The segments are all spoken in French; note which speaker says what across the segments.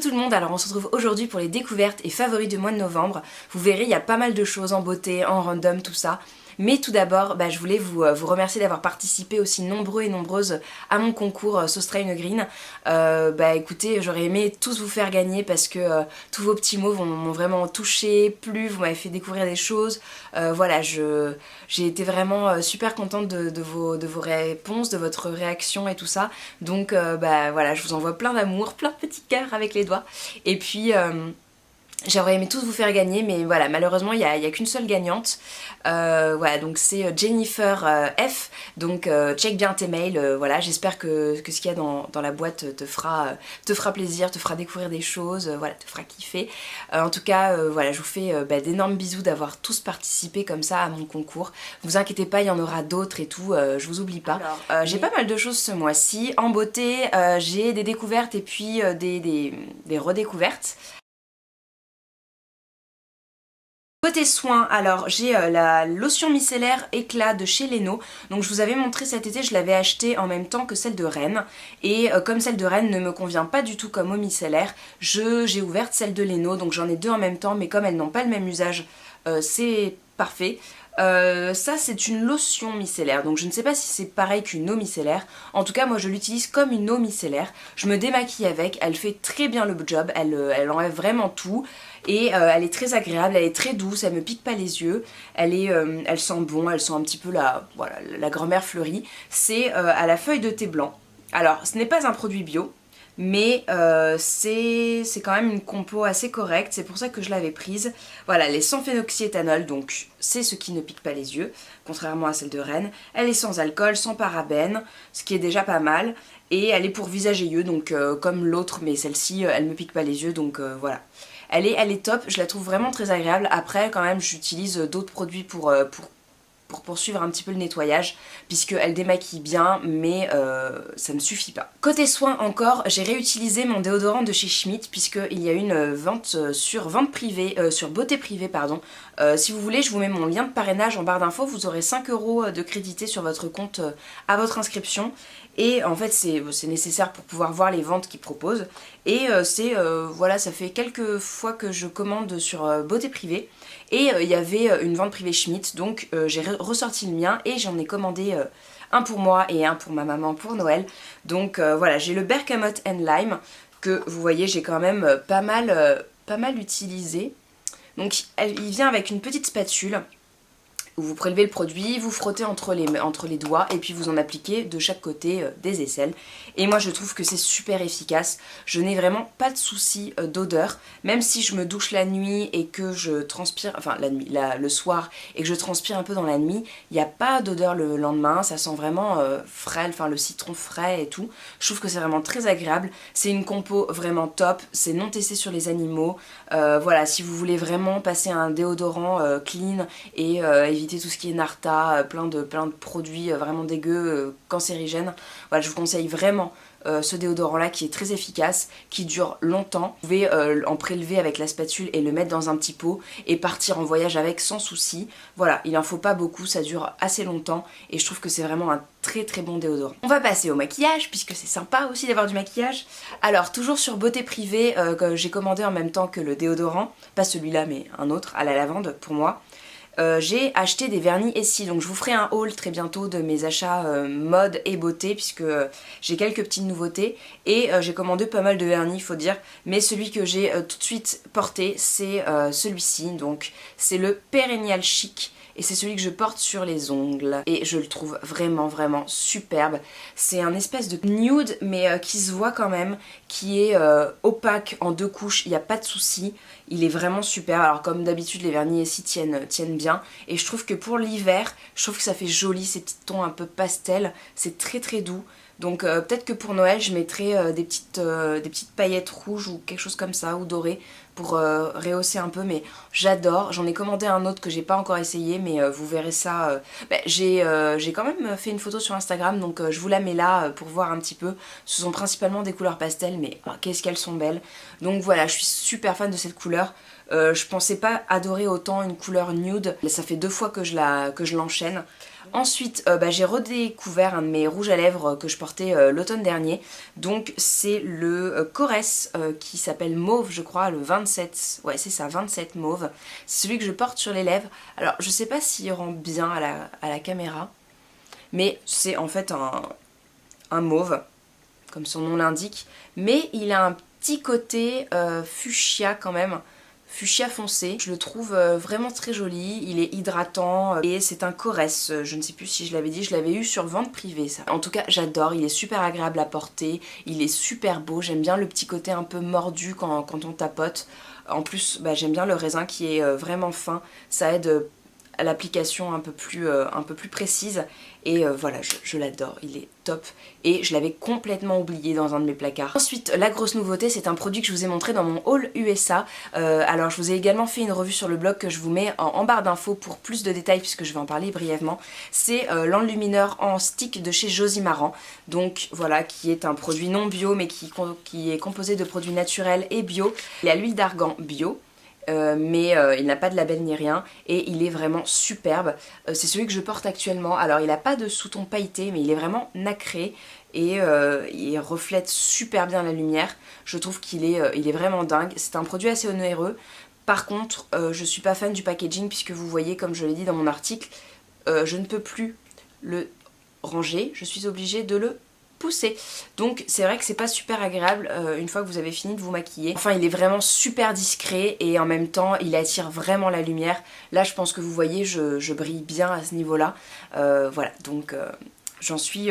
Speaker 1: tout le monde, alors on se retrouve aujourd'hui pour les découvertes et favoris du mois de novembre. Vous verrez, il y a pas mal de choses en beauté, en random, tout ça. Mais tout d'abord, je voulais vous remercier d'avoir participé aussi nombreux et nombreuses à mon concours So Stray Green. Écoutez, j'aurais aimé tous vous faire gagner parce que tous vos petits mots m'ont vraiment touché, plu, vous m'avez fait découvrir des choses. Voilà, j'ai été vraiment super contente de vos réponses, de votre réaction et tout ça. Donc voilà, je vous envoie plein d'amour, plein de petits cœurs avec les doigts. Et puis j'aurais aimé tous vous faire gagner, mais voilà, malheureusement il y a qu'une seule gagnante. Voilà, donc c'est Jennifer F. Donc check bien tes mails, voilà, j'espère que ce qu'il y a dans la boîte te fera plaisir, te fera découvrir des choses, voilà, te fera kiffer. En tout cas, voilà, je vous fais d'énormes bisous d'avoir tous participé comme ça à mon concours. Vous inquiétez pas, il y en aura d'autres et tout, je vous oublie pas. J'ai pas mal de choses ce mois-ci. En beauté, j'ai des découvertes et puis des redécouvertes. Côté soins, alors j'ai la lotion micellaire éclat de chez Leno. Donc je vous avais montré cet été, je l'avais achetée en même temps que celle de Rennes. Et comme celle de Rennes ne me convient pas du tout comme eau micellaire, j'ai ouverte celle de Leno. Donc j'en ai deux en même temps, mais comme elles n'ont pas le même usage, c'est parfait. Ça c'est une lotion micellaire, donc je ne sais pas si c'est pareil qu'une eau micellaire. En tout cas moi je l'utilise comme une eau micellaire. Je me démaquille avec, elle fait très bien le job, elle enlève vraiment tout. Et elle est très agréable, elle est très douce, elle me pique pas les yeux, elle sent bon, elle sent un petit peu la grand-mère fleurie. C'est à la feuille de thé blanc. Alors ce n'est pas un produit bio, mais c'est quand même une compo assez correcte, c'est pour ça que je l'avais prise. Voilà, elle est sans phénoxyéthanol, donc c'est ce qui ne pique pas les yeux, contrairement à celle de Rennes. Elle est sans alcool, sans parabènes, ce qui est déjà pas mal. Et elle est pour visage et yeux, donc comme l'autre, mais celle-ci, elle me pique pas les yeux, donc voilà. Elle est top, je la trouve vraiment très agréable. Après, quand même, j'utilise d'autres produits pour poursuivre un petit peu le nettoyage, puisqu'elle démaquille bien, mais ça ne suffit pas. Côté soins encore, j'ai réutilisé mon déodorant de chez Schmitt, puisqu'il y a une vente sur beauté privée, pardon. Si vous voulez, je vous mets mon lien de parrainage en barre d'infos, vous aurez 5 € de crédité sur votre compte à votre inscription. Et en fait c'est nécessaire pour pouvoir voir les ventes qu'ils proposent. Et voilà, ça fait quelques fois que je commande sur beauté privée. Et il y avait une vente privée Schmitt, donc j'ai ressorti le mien et j'en ai commandé un pour moi et un pour ma maman pour Noël. Donc voilà, j'ai le Bergamot and Lime que vous voyez j'ai quand même pas mal utilisé. Donc il vient avec une petite spatule où vous prélevez le produit, vous frottez entre les doigts et puis vous en appliquez de chaque côté des aisselles. Et moi je trouve que c'est super efficace, je n'ai vraiment pas de soucis d'odeur, même si je me douche la nuit et que je transpire, enfin la nuit, le soir, et que je transpire un peu dans la nuit, il n'y a pas d'odeur le lendemain, ça sent vraiment frais, enfin le citron frais et tout. Je trouve que c'est vraiment très agréable, c'est une compo vraiment top, c'est non testé sur les animaux. Voilà, si vous voulez vraiment passer un déodorant clean et éviter tout ce qui est Narta, plein de produits vraiment dégueux, cancérigènes. Voilà, je vous conseille vraiment ce déodorant là qui est très efficace, qui dure longtemps. Vous pouvez en prélever avec la spatule et le mettre dans un petit pot et partir en voyage avec sans souci. Voilà, il en faut pas beaucoup, ça dure assez longtemps et je trouve que c'est vraiment un très très bon déodorant. On va passer au maquillage puisque c'est sympa aussi d'avoir du maquillage. Alors toujours sur beauté privée que j'ai commandé en même temps que le déodorant, pas celui-là mais un autre à la lavande pour moi. J'ai acheté des vernis Essie, donc je vous ferai un haul très bientôt de mes achats mode et beauté puisque j'ai quelques petites nouveautés et j'ai commandé pas mal de vernis, il faut dire, mais celui que j'ai tout de suite porté c'est celui-ci, donc c'est le Perennial Chic. Et c'est celui que je porte sur les ongles et je le trouve vraiment vraiment superbe. C'est un espèce de nude mais qui se voit quand même, qui est opaque en 2 couches, il n'y a pas de souci. Il est vraiment super, alors comme d'habitude les vernis ici tiennent bien. Et je trouve que pour l'hiver, je trouve que ça fait joli ces petits tons un peu pastel, c'est très très doux. Donc peut-être que pour Noël je mettrai des petites paillettes rouges ou quelque chose comme ça, ou dorées, pour rehausser un peu, mais j'adore. J'en ai commandé un autre que j'ai pas encore essayé, mais vous verrez ça. J'ai quand même fait une photo sur Instagram, donc je vous la mets là pour voir un petit peu. Ce sont principalement des couleurs pastel, mais qu'est-ce qu'elles sont belles. Donc voilà, je suis super fan de cette couleur. Je pensais pas adorer autant une couleur nude. Ça fait 2 fois que je l'enchaîne. Ensuite, j'ai redécouvert un de mes rouges à lèvres que je portais l'automne dernier. Donc c'est le Coresse qui s'appelle Mauve, je crois, le 27. Ouais, c'est ça, 27 Mauve. C'est celui que je porte sur les lèvres. Alors, je sais pas s'il rend bien à la caméra, mais c'est en fait un mauve, comme son nom l'indique. Mais il a un petit côté fuchsia quand même. Fuchsia foncé, je le trouve vraiment très joli, il est hydratant et c'est un Coresse, je ne sais plus si je l'avais dit, je l'avais eu sur vente privée ça. En tout cas j'adore, il est super agréable à porter, il est super beau, j'aime bien le petit côté un peu mordu quand on tapote. En plus j'aime bien le raisin qui est vraiment fin, ça aide à l'application un peu plus précise et voilà je l'adore, il est top et je l'avais complètement oublié dans un de mes placards. Ensuite la grosse nouveauté c'est un produit que je vous ai montré dans mon haul USA, alors je vous ai également fait une revue sur le blog que je vous mets en barre d'infos pour plus de détails puisque je vais en parler brièvement. C'est l'enlumineur en stick de chez Josie Maran, donc voilà, qui est un produit non bio mais qui est composé de produits naturels et bio. Il a l'huile d'argan bio, mais il n'a pas de label ni rien et il est vraiment superbe. C'est celui que je porte actuellement. Alors il n'a pas de sous-ton pailleté mais il est vraiment nacré et il reflète super bien la lumière. Je trouve qu'il est vraiment dingue. C'est un produit assez onéreux. Par contre je suis pas fan du packaging puisque vous voyez, comme je l'ai dit dans mon article, je ne peux plus le ranger. Je suis obligée de le pousser. Donc c'est vrai que c'est pas super agréable une fois que vous avez fini de vous maquiller. Enfin il est vraiment super discret et en même temps il attire vraiment la lumière. Là je pense que vous voyez je brille bien à ce niveau là. Voilà donc j'en suis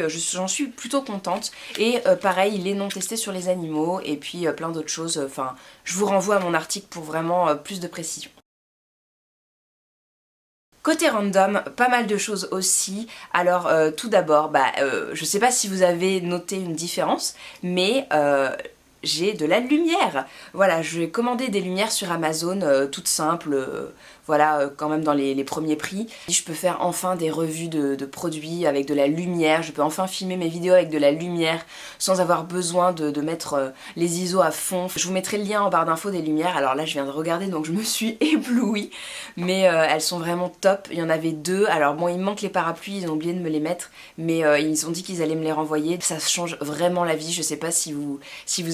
Speaker 1: plutôt contente et pareil il est non testé sur les animaux et puis plein d'autres choses. Enfin je vous renvoie à mon article pour vraiment plus de précision. Côté random, pas mal de choses aussi. Alors tout d'abord, je sais pas si vous avez noté une différence, mais j'ai de la lumière. Voilà, je vais commander des lumières sur Amazon, toutes simples, voilà, quand même dans les premiers prix. Je peux faire enfin des revues de produits avec de la lumière, je peux enfin filmer mes vidéos avec de la lumière sans avoir besoin de mettre les ISO à fond. Je vous mettrai le lien en barre d'infos des lumières. Alors là je viens de regarder donc je me suis éblouie, mais elles sont vraiment top. Il y en avait deux, alors bon il me manque les parapluies, ils ont oublié de me les mettre, mais ils ont dit qu'ils allaient me les renvoyer. Ça change vraiment la vie, je sais pas si vous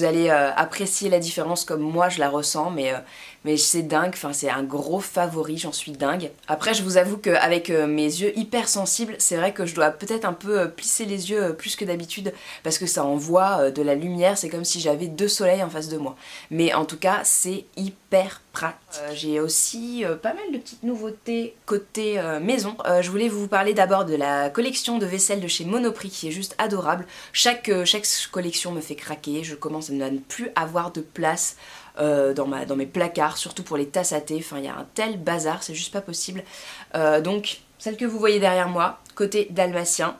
Speaker 1: allez apprécier la différence comme moi je la ressens, mais c'est dingue, enfin c'est un gros favori, j'en suis dingue. Après je vous avoue qu'avec mes yeux hyper sensibles, c'est vrai que je dois peut-être un peu plisser les yeux plus que d'habitude parce que ça envoie de la lumière, c'est comme si j'avais deux soleils en face de moi. Mais en tout cas c'est hyper pratique. J'ai aussi pas mal de petites nouveautés côté maison. Je voulais vous parler d'abord de la collection de vaisselle de chez Monoprix qui est juste adorable. Chaque collection me fait craquer, je commence à ne plus avoir de place dans mes placards, surtout pour les tasses à thé. Enfin il y a un tel bazar, c'est juste pas possible. Donc celle que vous voyez derrière moi, côté dalmatien,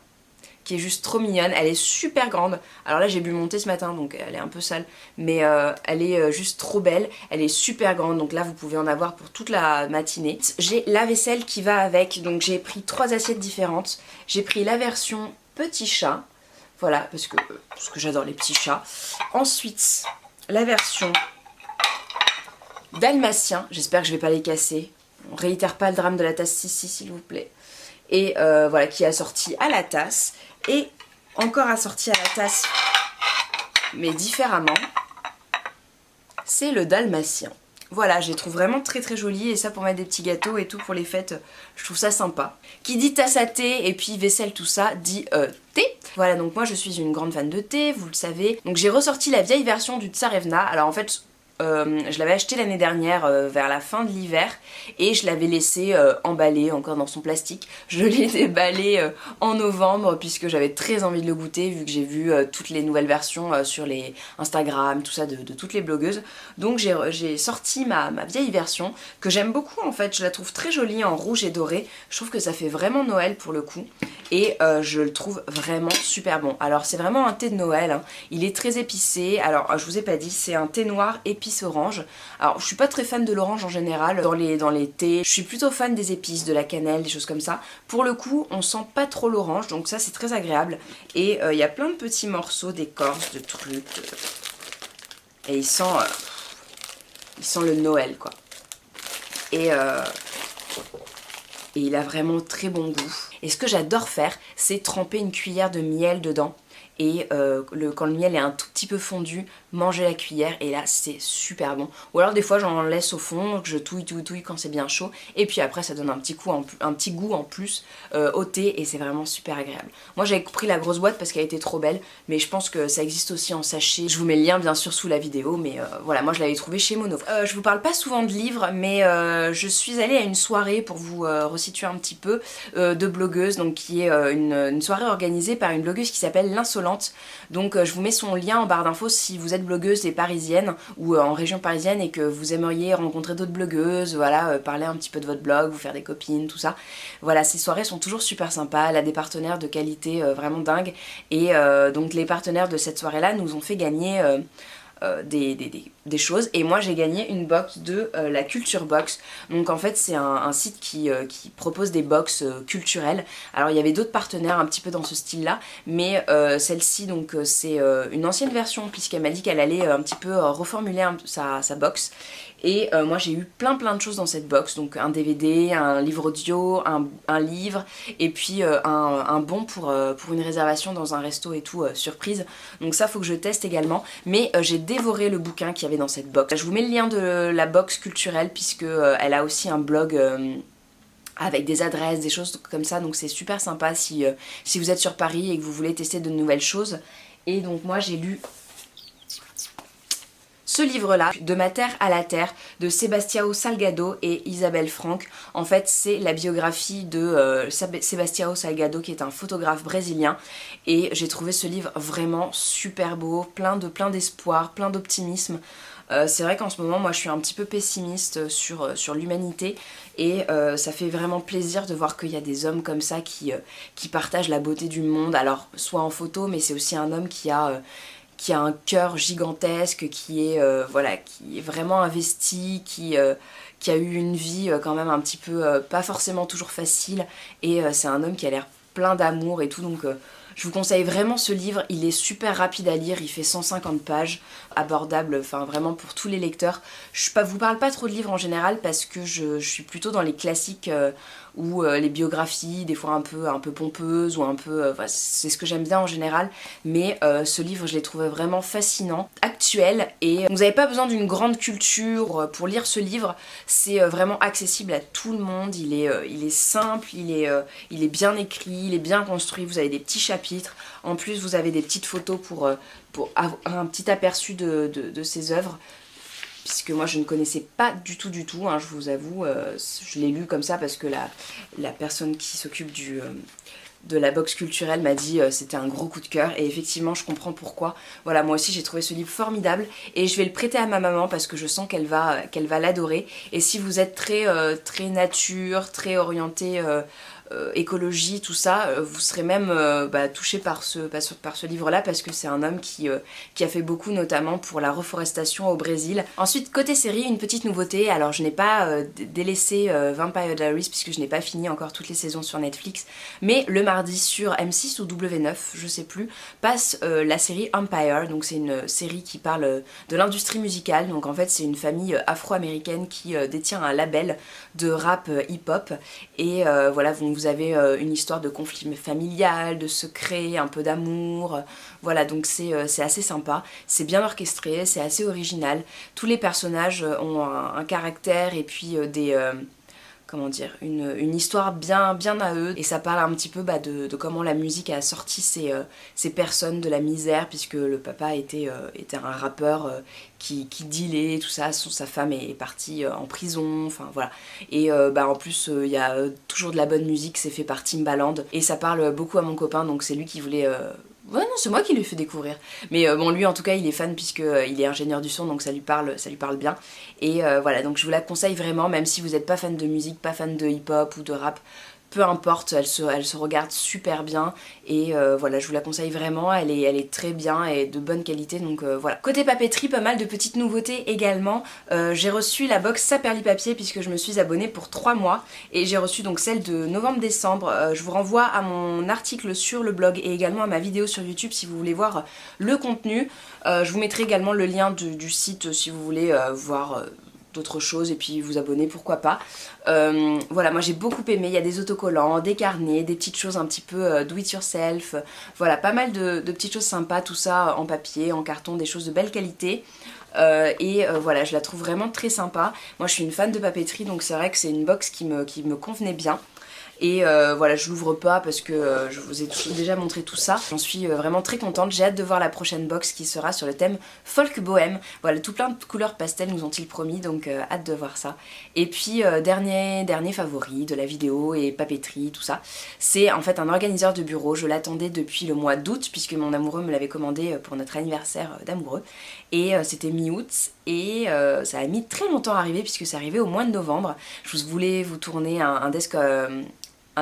Speaker 1: qui est juste trop mignonne, elle est super grande. Alors là j'ai bu mon thé ce matin donc elle est un peu sale, mais elle est juste trop belle, elle est super grande, donc là vous pouvez en avoir pour toute la matinée. J'ai la vaisselle qui va avec, donc j'ai pris 3 assiettes différentes. J'ai pris la version petit chat, voilà, parce que j'adore les petits chats. Ensuite la version dalmatien, j'espère que je vais pas les casser. On réitère pas le drame de la tasse Sissi s'il vous plaît. Et voilà, qui est assorti à la tasse. Et encore assorti à la tasse, mais différemment, c'est le dalmatien. Voilà, je les trouve vraiment très très jolis et ça pour mettre des petits gâteaux et tout pour les fêtes, je trouve ça sympa. Qui dit tasse à thé et puis vaisselle tout ça, dit thé. Voilà, donc moi je suis une grande fan de thé, vous le savez. Donc j'ai ressorti la vieille version du Tsarevna. Alors en fait, je l'avais acheté l'année dernière vers la fin de l'hiver et je l'avais laissé emballé encore dans son plastique. Je l'ai déballé en novembre puisque j'avais très envie de le goûter vu que j'ai vu toutes les nouvelles versions sur les Instagram, tout ça de toutes les blogueuses. Donc j'ai sorti ma vieille version que j'aime beaucoup en fait, je la trouve très jolie en rouge et doré. Je trouve que ça fait vraiment Noël pour le coup et je le trouve vraiment super bon. Alors c'est vraiment un thé de Noël, hein. Il est très épicé. Alors je vous ai pas dit, c'est un thé noir épice orange. Alors je suis pas très fan de l'orange en général dans les thés, je suis plutôt fan des épices, de la cannelle, des choses comme ça. Pour le coup on sent pas trop l'orange donc ça c'est très agréable et il y a plein de petits morceaux d'écorce, de trucs et il sent le Noël quoi. Et il a vraiment très bon goût. Et ce que j'adore faire, c'est tremper une cuillère de miel dedans. Et quand le miel est un tout petit peu fondu, manger la cuillère et là c'est super bon. Ou alors des fois j'en laisse au fond, je touille quand c'est bien chaud et puis après ça donne un petit goût en plus au thé et c'est vraiment super agréable. Moi j'avais pris la grosse boîte parce qu'elle était trop belle, mais je pense que ça existe aussi en sachet. Je vous mets le lien bien sûr sous la vidéo, mais voilà, moi je l'avais trouvé chez Mono. Je vous parle pas souvent de livres, mais je suis allée à une soirée pour vous resituer un petit peu de blogueuse, donc qui est une soirée organisée par une blogueuse qui s'appelle L'Insolente. Donc je vous mets son lien en barre d'infos si vous êtes blogueuse et parisienne ou en région parisienne et que vous aimeriez rencontrer d'autres blogueuses, voilà, parler un petit peu de votre blog, vous faire des copines, tout ça. Voilà, ces soirées sont toujours super sympas, elle a des partenaires de qualité vraiment dingues et donc les partenaires de cette soirée-là nous ont fait gagner des choses et moi j'ai gagné une box de la Culture Box. Donc en fait c'est un site qui propose des box culturelles. Alors il y avait d'autres partenaires un petit peu dans ce style là, mais celle-ci donc c'est une ancienne version puisqu'elle m'a dit qu'elle allait un petit peu reformuler sa box. Et moi j'ai eu plein de choses dans cette box, donc un DVD, un livre audio, un livre et puis un bon pour une réservation dans un resto et tout, surprise. Donc ça faut que je teste également, mais j'ai dévoré le bouquin qu'il y avait dans cette box. Je vous mets le lien de la box culturelle puisque elle a aussi un blog avec des adresses, des choses comme ça, donc c'est super sympa si vous êtes sur Paris et que vous voulez tester de nouvelles choses. Et donc moi j'ai lu ce livre-là, De ma terre à la terre, de Sebastião Salgado et Isabelle Franck. En fait, c'est la biographie de Sebastião Salgado, qui est un photographe brésilien. Et j'ai trouvé ce livre vraiment super beau, plein d'espoir, plein d'optimisme. C'est vrai qu'en ce moment, moi, je suis un petit peu pessimiste sur l'humanité. Et ça fait vraiment plaisir de voir qu'il y a des hommes comme ça qui partagent la beauté du monde. Alors, soit en photo, mais c'est aussi un homme qui a un cœur gigantesque, qui est vraiment investi, qui a eu une vie quand même un petit peu pas forcément toujours facile, et c'est un homme qui a l'air plein d'amour et tout, donc je vous conseille vraiment ce livre. Il est super rapide à lire, il fait 150 pages, abordable, enfin vraiment pour tous les lecteurs. Je vous parle pas trop de livres en général parce que je suis plutôt dans les classiques ou les biographies, des fois un peu pompeuses ou un peu... c'est ce que j'aime bien en général, mais ce livre je l'ai trouvé vraiment fascinant, actuel, et vous n'avez pas besoin d'une grande culture pour lire ce livre. C'est vraiment accessible à tout le monde, il est simple, il est bien écrit, il est bien construit, vous avez des petits chapitres, en plus vous avez des petites photos pour avoir un petit aperçu de ses œuvres, puisque moi je ne connaissais pas du tout, hein, je vous avoue, je l'ai lu comme ça parce que la personne qui s'occupe de la box culturelle m'a dit c'était un gros coup de cœur, et effectivement je comprends pourquoi. Voilà, moi aussi j'ai trouvé ce livre formidable et je vais le prêter à ma maman parce que je sens qu'elle va l'adorer. Et si vous êtes très nature, très orienté écologie, tout ça, vous serez même touché par ce livre-là, parce que c'est un homme qui a fait beaucoup, notamment pour la reforestation au Brésil. Ensuite, côté série, une petite nouveauté. Alors, je n'ai pas délaissé Vampire Diaries puisque je n'ai pas fini encore toutes les saisons sur Netflix, mais le mardi sur M6 ou W9, je sais plus, passe la série Empire. Donc c'est une série qui parle de l'industrie musicale. Donc en fait, c'est une famille afro-américaine qui détient un label de rap hip-hop, et voilà, vous avez une histoire de conflit familial, de secret, un peu d'amour, voilà, donc c'est assez sympa, c'est bien orchestré, c'est assez original, tous les personnages ont un caractère et puis comment dire, une histoire bien à eux, et ça parle un petit peu de comment la musique a sorti ces personnes de la misère, puisque le papa était un rappeur qui dealait, tout ça, sa femme est partie en prison, enfin voilà. Et en plus il y a toujours de la bonne musique, c'est fait par Timbaland, et ça parle beaucoup à mon copain, donc c'est lui qui voulait... Ouais, non, c'est moi qui lui ai fait découvrir. Mais bon, lui en tout cas il est fan puisque il est ingénieur du son, donc ça lui parle bien. Et voilà, donc je vous la conseille vraiment, même si vous n'êtes pas fan de musique, pas fan de hip-hop ou de rap, peu importe, elle se regarde super bien, et voilà, je vous la conseille vraiment, elle est très bien et de bonne qualité, donc voilà. Côté papeterie, pas mal de petites nouveautés également. J'ai reçu la box Saperli Papier puisque je me suis abonnée pour 3 mois, et j'ai reçu donc celle de novembre-décembre. Je vous renvoie à mon article sur le blog et également à ma vidéo sur YouTube si vous voulez voir le contenu. Je vous mettrai également le lien du site si vous voulez voir d'autres choses et puis vous abonner, pourquoi pas. Voilà, moi j'ai beaucoup aimé, il y a des autocollants, des carnets, des petites choses un petit peu do it yourself, voilà, pas mal de petites choses sympas, tout ça en papier, en carton, des choses de belle qualité. Voilà, je la trouve vraiment très sympa. Moi je suis une fan de papeterie, donc c'est vrai que c'est une box qui me convenait bien. Et voilà, je l'ouvre pas parce que je vous ai déjà montré tout ça. J'en suis vraiment très contente. J'ai hâte de voir la prochaine box qui sera sur le thème folk bohème. Voilà, tout plein de couleurs pastel nous ont-ils promis, donc hâte de voir ça. Et puis dernier favori de la vidéo et papeterie, tout ça, c'est en fait un organiseur de bureau. Je l'attendais depuis le mois d'août puisque mon amoureux me l'avait commandé pour notre anniversaire d'amoureux. Et c'était mi-août et ça a mis très longtemps à arriver puisque c'est arrivé au mois de novembre. Je voulais vous tourner un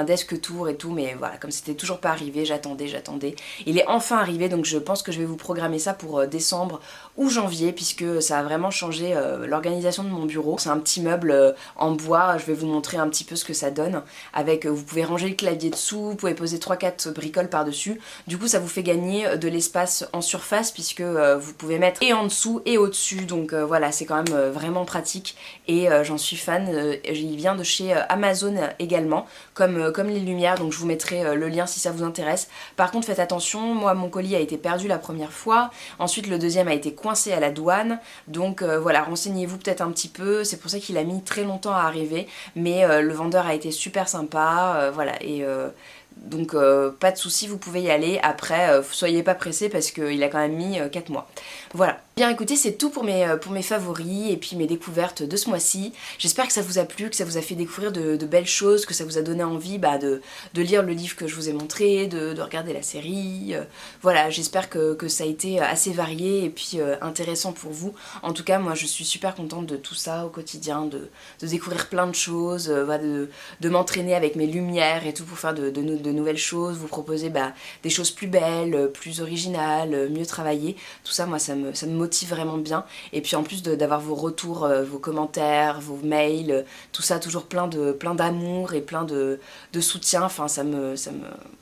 Speaker 1: desk tour et tout, mais voilà, comme c'était toujours pas arrivé, j'attendais. Il est enfin arrivé, donc je pense que je vais vous programmer ça pour décembre ou janvier, puisque ça a vraiment changé l'organisation de mon bureau. C'est un petit meuble en bois, je vais vous montrer un petit peu ce que ça donne. Avec, vous pouvez ranger le clavier dessous, vous pouvez poser 3-4 bricoles par-dessus. Du coup, ça vous fait gagner de l'espace en surface, puisque vous pouvez mettre et en dessous et au-dessus, donc voilà, c'est quand même vraiment pratique, et j'en suis fan. Il vient de chez Amazon également, comme les lumières, donc je vous mettrai le lien si ça vous intéresse. Par contre faites attention, moi mon colis a été perdu la première fois, ensuite le deuxième a été coincé à la douane, donc voilà, renseignez-vous peut-être un petit peu, c'est pour ça qu'il a mis très longtemps à arriver, mais le vendeur a été super sympa, voilà, et donc pas de soucis, vous pouvez y aller. Après, soyez pas pressés parce qu'il a quand même mis 4 mois. Voilà. Bien écoutez, c'est tout pour mes favoris et puis mes découvertes de ce mois-ci. J'espère que ça vous a plu, que ça vous a fait découvrir de belles choses, que ça vous a donné envie de lire le livre que je vous ai montré, de regarder la série. Voilà, j'espère que ça a été assez varié et puis intéressant pour vous. En tout cas, moi je suis super contente de tout ça au quotidien, de découvrir plein de choses, de m'entraîner avec mes lumières et tout pour faire de nouvelles choses, vous proposer des choses plus belles, plus originales, mieux travaillées. Tout ça, moi ça me motive vraiment bien. Et puis en plus d'avoir vos retours, vos commentaires, vos mails, tout ça toujours plein d'amour et plein de soutien. Enfin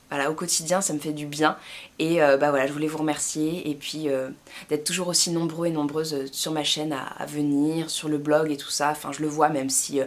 Speaker 1: voilà, au quotidien ça me fait du bien. Et voilà, je voulais vous remercier et puis d'être toujours aussi nombreux et nombreuses sur ma chaîne à venir, sur le blog et tout ça. Enfin je le vois, même si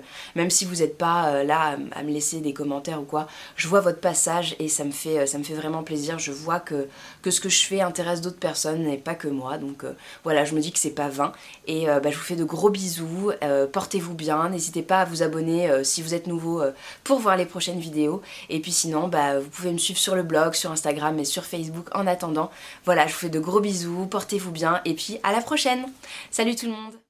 Speaker 1: vous n'êtes pas là à me laisser des commentaires ou quoi, je vois votre passage et ça me fait vraiment plaisir. Je vois que ce que je fais intéresse d'autres personnes et pas que moi, donc voilà, je me dis que c'est pas vain. Et je vous fais de gros bisous, portez-vous bien, n'hésitez pas à vous abonner si vous êtes nouveau pour voir les prochaines vidéos. Et puis sinon, vous pouvez me suivre sur le blog, sur Instagram et sur Facebook en attendant. Voilà, je vous fais de gros bisous, portez-vous bien et puis à la prochaine. Salut tout le monde.